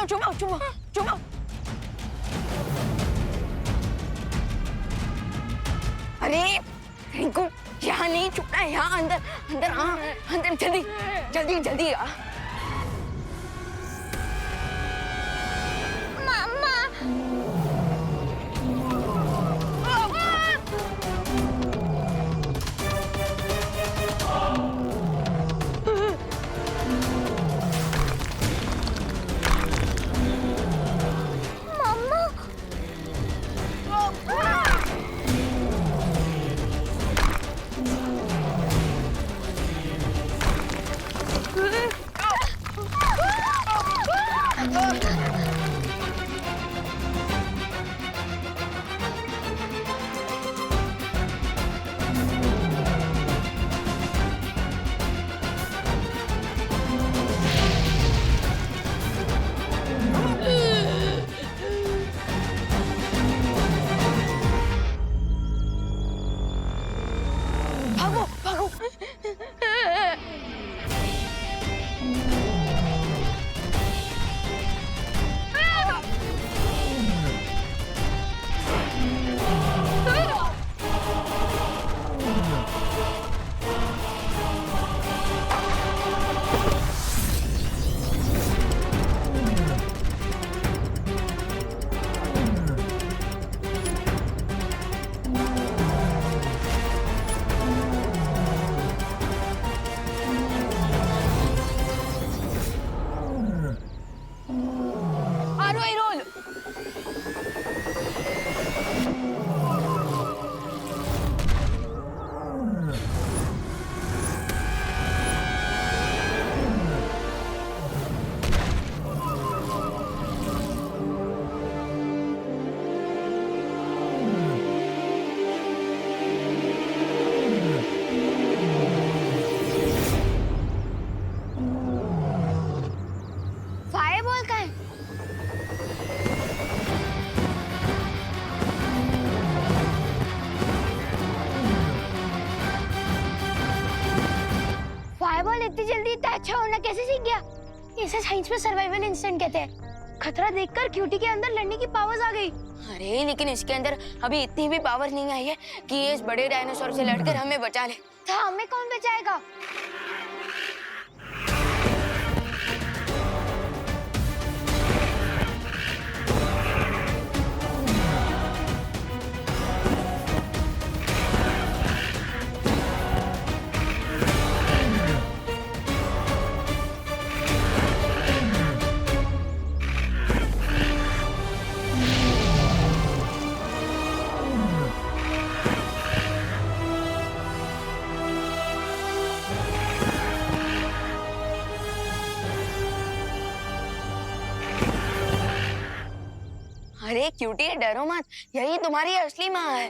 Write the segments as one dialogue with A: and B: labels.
A: चुमाओ चुमाओ चुमाओ। अरे रिंकू यहाँ नहीं छुपना है, यहाँ अंदर अंदर आ, अंदर जल्दी जल्दी जल्दी आ। भागो भागो।
B: इतनी जल्दी इतना अच्छा होना कैसे सीख गया? इसे साइंस में सर्वाइवल इंस्टेंट कहते हैं। खतरा देखकर क्यूटी के अंदर लड़ने की पावर्स आ गई।
A: अरे लेकिन इसके अंदर अभी इतनी भी पावर नहीं आई है कि ये इस बड़े डायनासोर से लड़कर हमें बचा ले।
B: तो हमें कौन बचाएगा?
A: अरे क्यूटी डरो मत, यही तुम्हारी असली माँ है।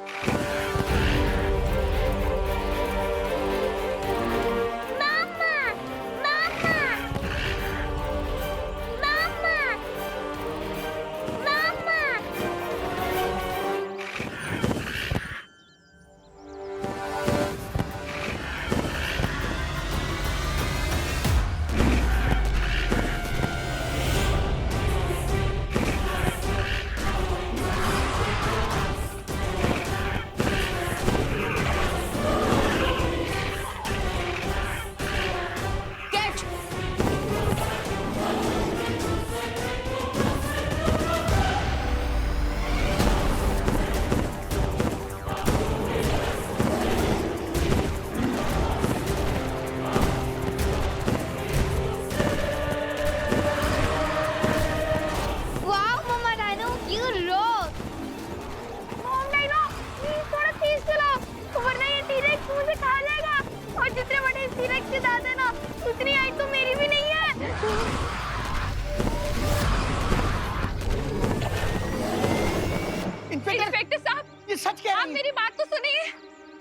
C: इंस्पेक्टर साहब,
D: ये सच कह रही
C: आप
D: है।
C: मेरी बात तो सुनिए।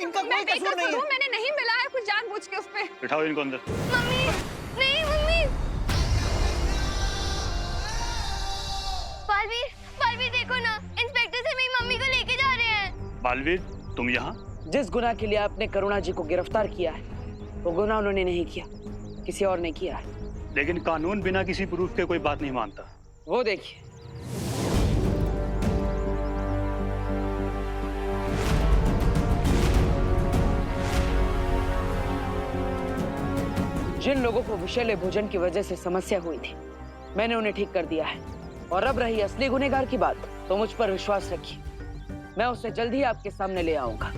D: इनका कोई कसूर नहीं है।
C: मैंने नहीं मिलाया कुछ जानबूझ के उसपे।
E: बिठाओ इनको अंदर।
C: मम्मी नहीं, मम्मी।
B: बालवीर, बालवीर देखो ना, इंस्पेक्टर से मेरी मम्मी को लेके जा रहे हैं।
E: बालवीर, तुम यहाँ?
F: जिस गुनाह के लिए आपने करुणा जी को गिरफ्तार किया है, वो गुनाह उन्होंने नहीं किया, किसी और ने किया है।
E: लेकिन कानून बिना किसी प्रूफ के कोई बात नहीं मानता।
F: वो देखिए। जिन लोगों को विषैले भोजन की वजह से समस्या हुई थी, मैंने उन्हें ठीक कर दिया है। और अब रही असली गुनहगार की बात, तो मुझ पर विश्वास रखिए, मैं उसे जल्द ही आपके सामने ले आऊंगा।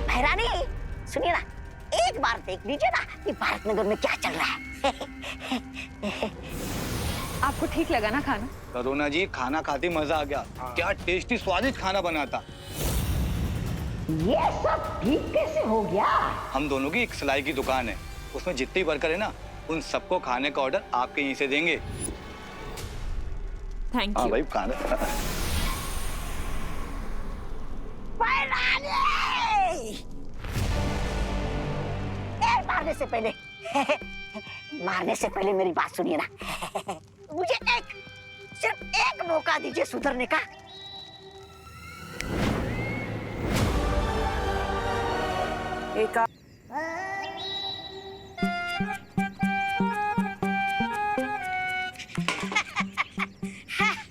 A: भैरानी, सुनिए ना, एक बार देख लीजिए ना कि भारत नगर में क्या चल रहा है।
C: आपको ठीक लगा ना खाना?
D: करुणा जी, खाना खाते मजा आ गया। क्या टेस्टी स्वादिष्ट खाना बना था।
A: ये सब ठीक कैसे हो गया?
D: हम दोनों की एक सिलाई की दुकान है, उसमें जितनी वर्कर है ना, उन सबको खाने का ऑर्डर आपके यहीं से देंगे।
C: थैंक
D: हाँ
C: यू।
D: भाई, खाना।
A: मारने से पहले मेरी बात सुनिए ना। मुझे सिर्फ एक मौका दीजिए सुधरने का।
F: एक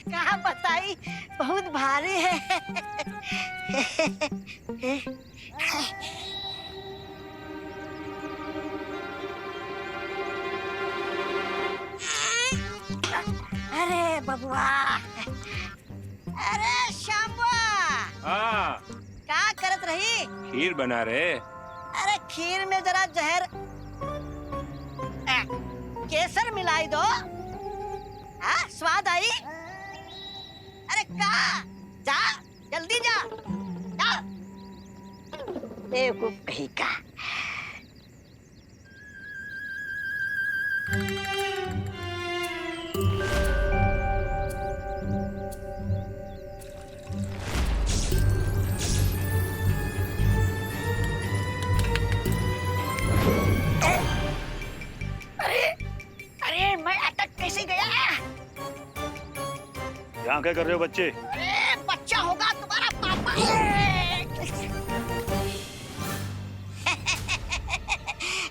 A: कहाँ बताई, बहुत भारी है। अरे बबुआ, अरे श्यामुआ,
E: हाँ,
A: क्या करत रही?
E: खीर बना रहे।
A: अरे खीर में जरा जहर केसर मिलाई दो। हाँ, स्वाद आई। अरे का जा, जल्दी जा, जा। बेवकूफ कहीं का। अरे मैं अटक कैसे गया?
E: यहाँ क्या कर रहे हो बच्चे?
A: अरे बच्चा होगा तुम्हारा पापा।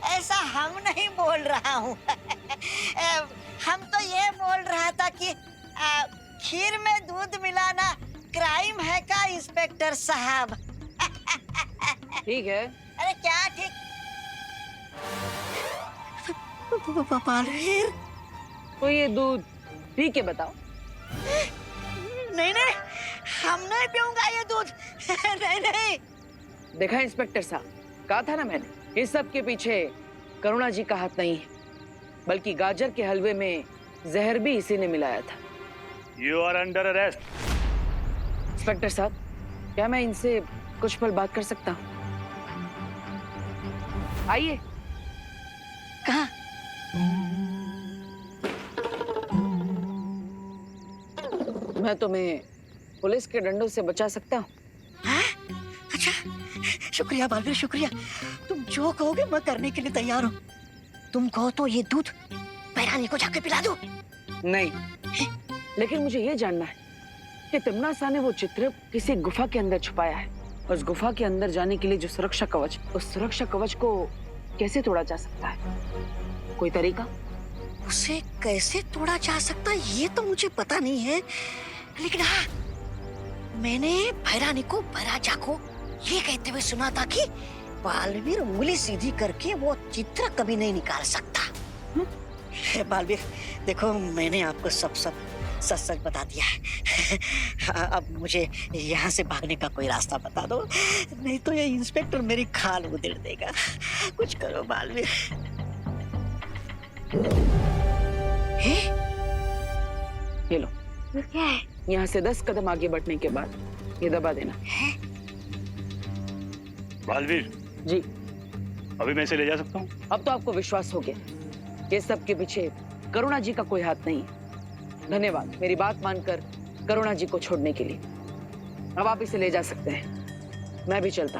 A: ऐसा हम नहीं बोल रहा हूँ। हम तो ये बोल रहा था कि खीर में दूध मिलाना क्राइम है का इंस्पेक्टर साहब?
F: ठीक है।
A: अरे क्या ठीक? बालवीर,
F: तो ये दूध पी के बताओ।
A: नहीं नहीं, हम नहीं पीऊंगा ये दूध। नहीं नहीं।
F: देखा इंस्पेक्टर साहब, कहा था ना मैंने, इस सब के पीछे करुणा जी का हाथ नहीं है, बल्कि गाजर के हलवे में जहर भी इसी ने मिलाया था।
E: You are under arrest.
F: Inspector साहब, क्या मैं इनसे कुछ पल बात कर सकता हूँ? आइए।
A: कहाँ?
F: मैं तुम्हें पुलिस के डंडों से बचा सकता हूँ।
A: अच्छा, शुक्रिया बालवीर, शुक्रिया। तुम जो कहोगे मैं करने के लिए तैयार हूँ। तुम कहो तो ये दूध भैरानी को जाके पिला दूं?
F: नहीं, लेकिन मुझे ये जानना है कि तिम्ना सा ने वो चित्र किसी गुफा के अंदर छुपाया है। उस गुफा के अंदर जाने के लिए जो सुरक्षा कवच, उस सुरक्षा कवच को कैसे तोड़ा जा सकता है? कोई तरीका?
A: उसे कैसे तोड़ा जा सकता है ये तो मुझे पता नहीं है, लेकिन हाँ, मैंने भैरानी को भैराजा को ये कहते हुए सुना था कि बालवीर उंगली सीधी करके वो चित्र कभी नहीं निकाल सकता। बालवीर देखो, मैंने आपको सब सच सच बता दिया है। अब मुझे यहाँ से भागने का कोई रास्ता बता दो, नहीं तो ये इंस्पेक्टर मेरी खाल उधेड़ देगा। कुछ करो बालवीर।
F: ये लो,
A: क्या है?
F: यहाँ से 10 कदम आगे बढ़ने के बाद ये दबा देना।
E: बालवीर
F: जी।
E: अभी मैं इसे ले जा सकता हूँ?
F: अब तो आपको विश्वास हो गया कि सब के पीछे करुणा जी का कोई हाथ नहीं है। धन्यवाद मेरी बात मानकर करुणा जी को छोड़ने के लिए। अब आप इसे ले जा सकते हैं, मैं भी चलता।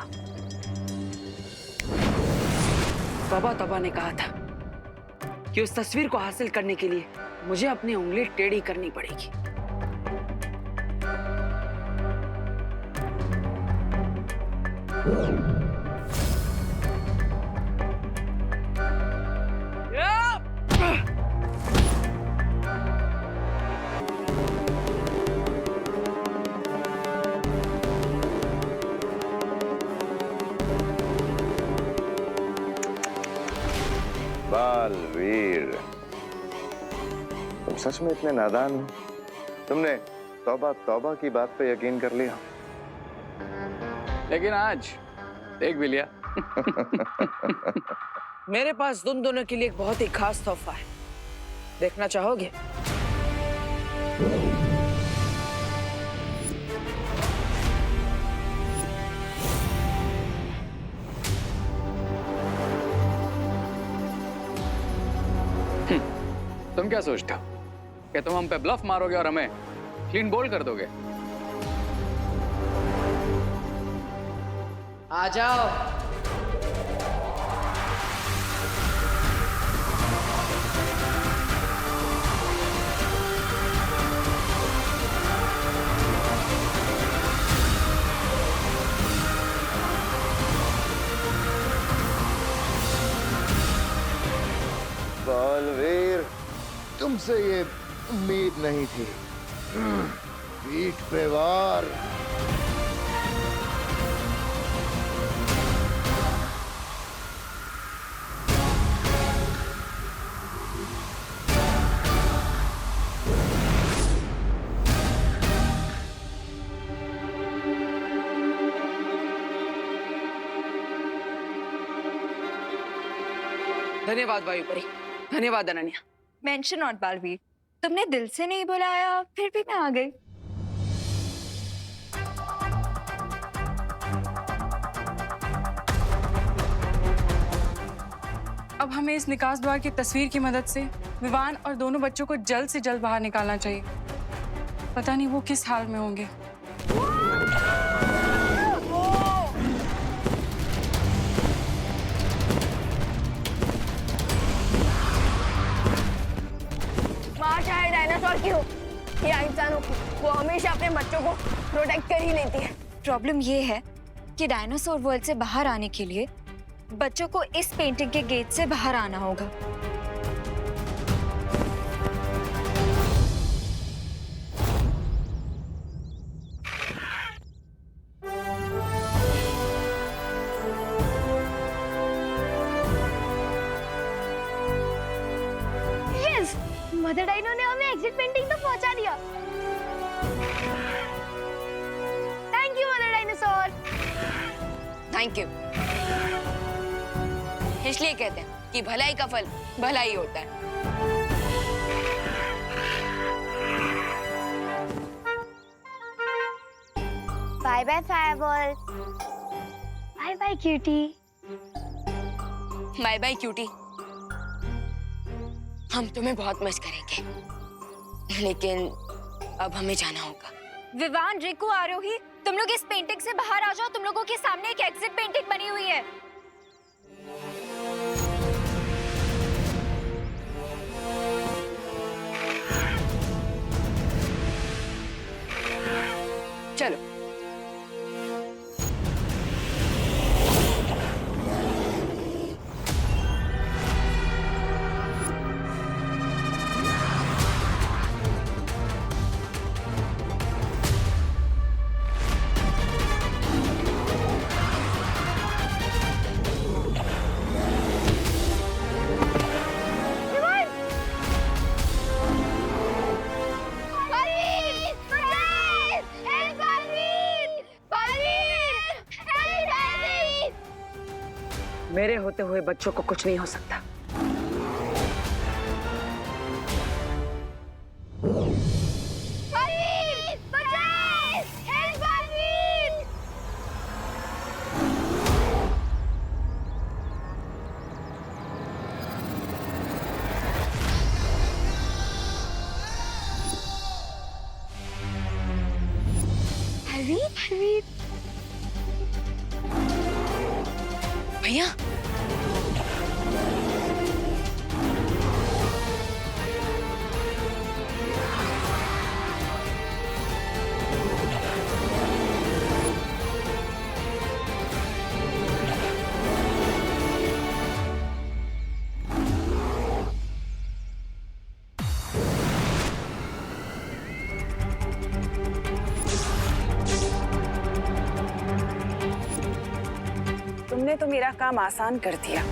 F: बाबा तबा ने कहा था कि उस तस्वीर को हासिल करने के लिए मुझे अपनी उंगली टेढ़ी करनी पड़ेगी।
G: बालवीर, तुम सच में इतने नादान हो? तुमने तौबा तौबा की बात पे यकीन कर लिया।
H: लेकिन आज देख भी लिया।
F: मेरे पास तुम दोनों के लिए एक बहुत ही खास तोहफा है, देखना चाहोगे?
H: तुम क्या सोचते हो कि तुम हम पे ब्लफ मारोगे और हमें क्लीन बोल्ड कर दोगे? आ जाओ।
G: बालवीर, तुमसे ये उम्मीद नहीं थी। पीठ पे वार।
F: धन्यवाद वायुपरी, धन्यवाद अनन्या।
C: मेंशन नॉट बालवीर, तुमने दिल से नहीं बुलाया, फिर भी मैं आ गई।
I: अब हमें इस निकास द्वार की तस्वीर की मदद से विवान और दोनों बच्चों को जल्द से जल्द बाहर निकालना चाहिए। पता नहीं वो किस हाल में होंगे।
B: माँ चाहे डायनासोर की हो या इंसानों की, वो हमेशा अपने बच्चों को प्रोटेक्ट कर ही लेती है।
C: प्रॉब्लम ये है कि डायनासोर वर्ल्ड से बाहर आने के लिए बच्चों को इस पेंटिंग के गेट से बाहर आना होगा।
B: यस, मदर डाइनो ने हमें एग्जिट पेंटिंग तक पहुंचा दिया। Thank you mother dinosaur.
J: Thank you. इसलिए कहते हैं कि भलाई का फल भलाई होता है।
B: Bye bye fireball. Bye bye cutie.
J: Bye bye cutie. हम तुम्हें बहुत मिस करेंगे, लेकिन अब हमें जाना होगा।
C: विवान, रिकू, आरोही, तुम लोग इस पेंटिंग से बाहर आ जाओ। तुम लोगों के सामने एक एग्जिट पेंटिंग बनी हुई है।
J: चलो।
F: मेरे होते हुए बच्चों को कुछ नहीं हो सकता।
J: भैया,
F: तूने तो मेरा काम आसान कर दिया।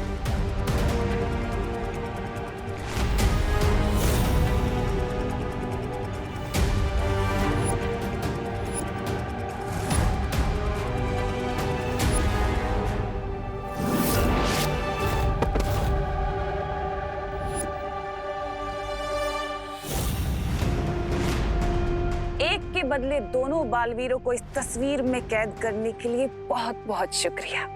F: एक के बदले दोनों बालवीरों को इस तस्वीर में कैद करने के लिए बहुत बहुत शुक्रिया।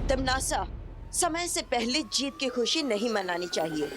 K: तमनासा, समय से पहले जीत की खुशी नहीं मनानी चाहिए।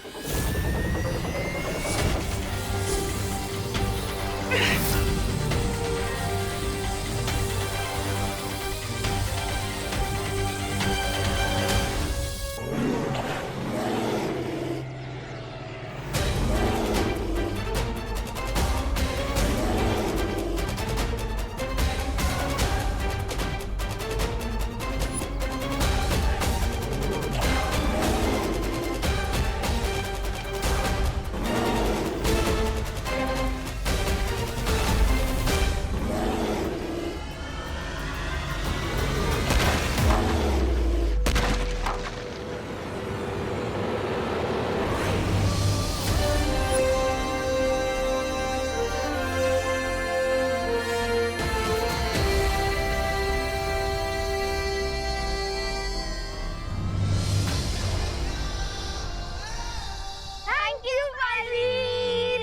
B: Thank you, Balveer.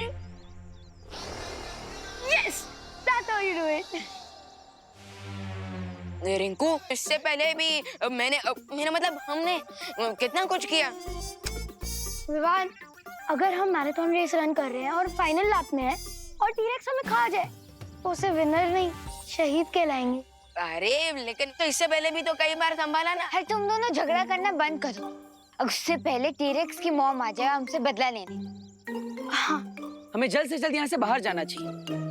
B: Yes, that's how you do it.
J: Rinku, इससे पहले भी मेरा मतलब हमने कितना कुछ किया।
B: विवान, अगर हम मैराथन रेस रन कर रहे हैं और फाइनल लैप में है और टीरेक्स हमें खा जाए तो उसे विनर नहीं शहीद कहलाएंगे।
J: अरे लेकिन तो इससे पहले भी तो कई बार संभाला ना।
B: है, तुम दोनों झगड़ा करना बंद करो। उससे पहले टीरेक्स की मॉम आ जाए हमसे बदला लेने। हाँ,
F: हमें जल्द से जल्द यहाँ से बाहर जाना चाहिए।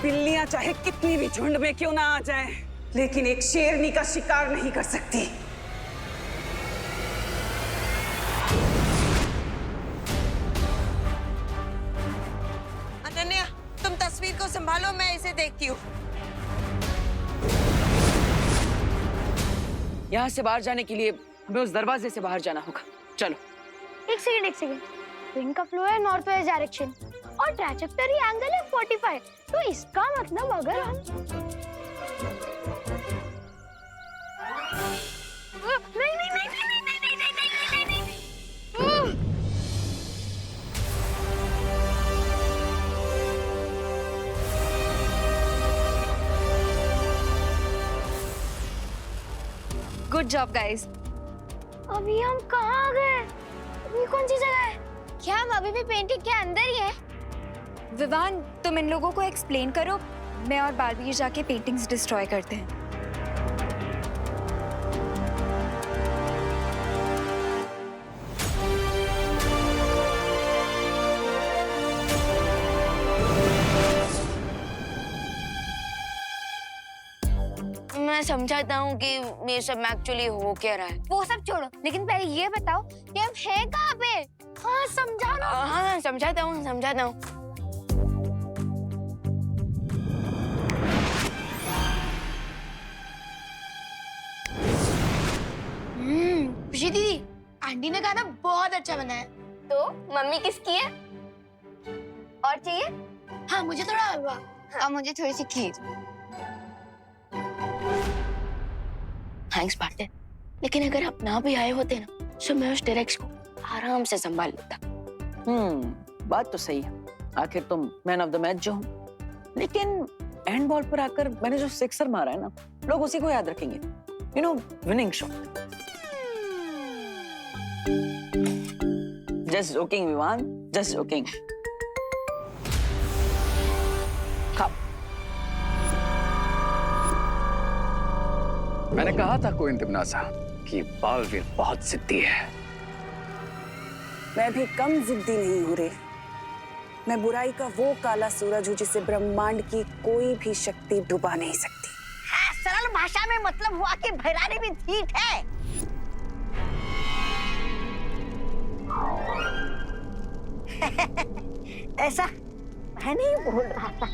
F: बिल्लियां चाहे कितनी भी झुंड में क्यों ना आ जाएं, लेकिन एक शेरनी का शिकार नहीं कर सकती।
K: अनन्या, तुम तस्वीर को संभालो, मैं इसे देखती हूँ।
F: यहाँ से बाहर जाने के लिए हमें उस दरवाजे से बाहर जाना होगा। चलो।
B: एक सेकंड। विंड का फ्लो है नॉर्थ वेस्ट डायरेक्शन और ट्रैजेक्टरी एंगल है 45। तो इसका मतलब अगर हम नहीं।
C: Good job guys.
B: अभी हम कहाँ आ गए? अभी कौन सी जगह है? क्या हम अभी भी पेंटिंग के अंदर ही है?
C: विवान, तुम इन लोगों को एक्सप्लेन करो, मैं और बालवीर जाके पेंटिंग्स डिस्ट्रॉय करते हैं।
J: मैं समझाता हूँ कि ये सब एक्चुअली हो क्या रहा है।
B: वो सब छोड़ो, लेकिन पहले ये बताओ कि हम हैं कहाँ पे? हाँ, समझाना।
J: हाँ, समझाता हूँ।
B: खुशी दीदी, आंटी ने खाना बहुत अच्छा बना है। तो मम्मी किसकी है? और चाहिए? हाँ, मुझे थोड़ा हलवा और मुझे थोड़ी सी खीर।
J: Thanks partner. लेकिन अगर आप ना भी आए होते ना तो मैं उस डायरेक्ट को आराम से संभाल लेता।
F: बात तो सही है, आखिर तुम मैन ऑफ द मैच जो हो। लेकिन एंड बॉल पर आकर मैंने जो सिक्सर मारा है ना, लोग उसी को याद रखेंगे। You know, winning shot. Just joking Vivaan, just joking. खाओ।
H: मैंने कहा था कोई तिमनासा कि बालवीर बहुत जिद्दी है।
L: मैं भी कम जिद्दी नहीं हूँ रे। मैं बुराई का वो काला सूरज हूँ जिसे ब्रह्मांड की कोई भी शक्ति डुबा नहीं सकती।
A: हाँ, सरल भाषा में मतलब हुआ कि भैरानी भी ठीक है। ऐसा मैं नहीं बोल रहा था।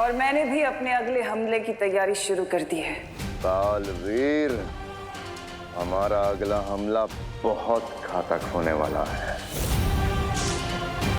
L: और मैंने भी अपने अगले हमले की तैयारी शुरू कर दी है।
G: बालवीर, हमारा अगला हमला बहुत घातक होने वाला है।